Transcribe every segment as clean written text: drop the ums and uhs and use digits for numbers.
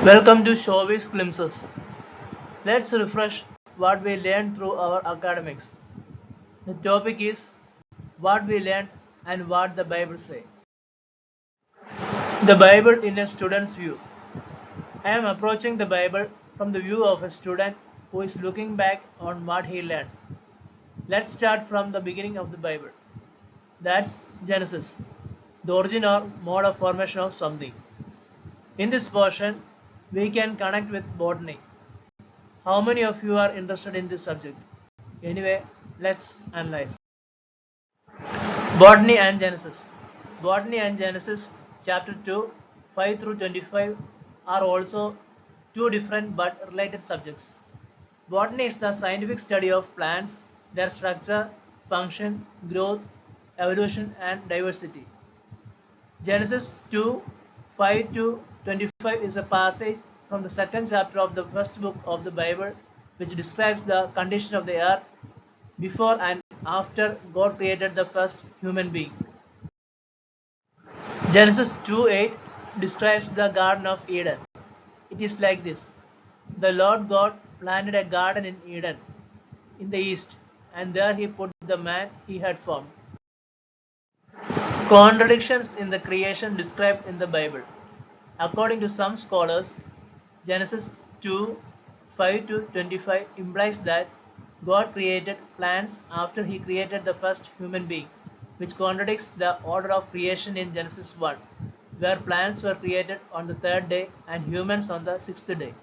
Welcome to Showbiz Glimpses. Let's refresh what we learned through our academics. The topic is what we learned and what the Bible says. The Bible in a student's view. I am approaching the Bible from the view of a student who is looking back on what he learned. Let's start from the beginning of the Bible. That's Genesis, the origin or mode of formation of something. In this portion, we can connect with botany. How many of you are interested in this subject? Anyway, let's analyze. Botany and Genesis. Botany and Genesis, chapter 2, 5 through 25, are also two different but related subjects. Botany is the scientific study of plants, their structure, function, growth, evolution, and diversity. Genesis 2, 5 to 25 is a passage from the second chapter of the first book of the Bible, which describes the condition of the earth before and after God created the first human being. Genesis 2:8 describes the Garden of Eden. It is like this: the Lord God planted a garden in Eden, in the east, and there he put the man he had formed. Contradictions in the creation described in the Bible. According to some scholars, Genesis 2 5 to 25 implies that God created plants after he created the first human being, which contradicts the order of creation in Genesis 1, where plants were created on the third day and humans on the sixth day.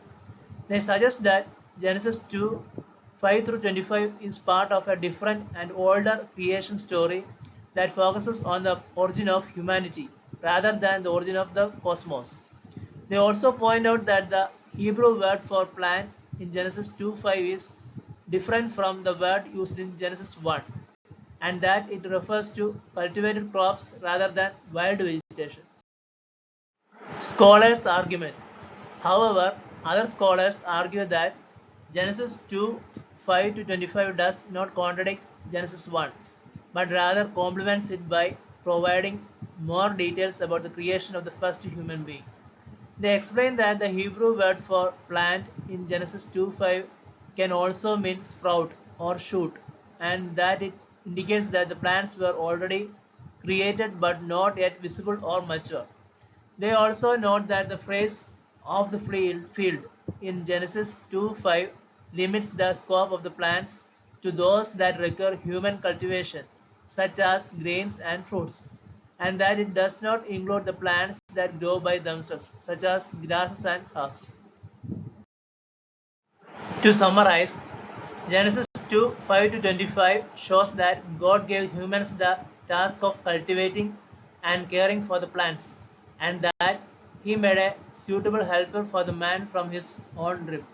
They suggest that Genesis 2 5 through 25 is part of a different and older creation story that focuses on the origin of humanity rather than the origin of the cosmos. They also point out that the Hebrew word for plant in Genesis 2:5 is different from the word used in Genesis 1, and that it refers to cultivated crops rather than wild vegetation. Scholars' argument. However, other scholars argue that Genesis 2 5 to 25 does not contradict Genesis 1, but rather complements it by providing more details about the creation of the first human being. They explain that the Hebrew word for plant in Genesis 2:5 can also mean sprout or shoot, and that it indicates that the plants were already created but not yet visible or mature. They also note that the phrase of the field in Genesis 2:5 limits the scope of the plants to those that require human cultivation, such as grains and fruits, and that it does not include the plants that grow by themselves, such as grasses and herbs. To summarize, Genesis 2 5 to 25 shows that God gave humans the task of cultivating and caring for the plants, and that He made a suitable helper for the man from His own rib.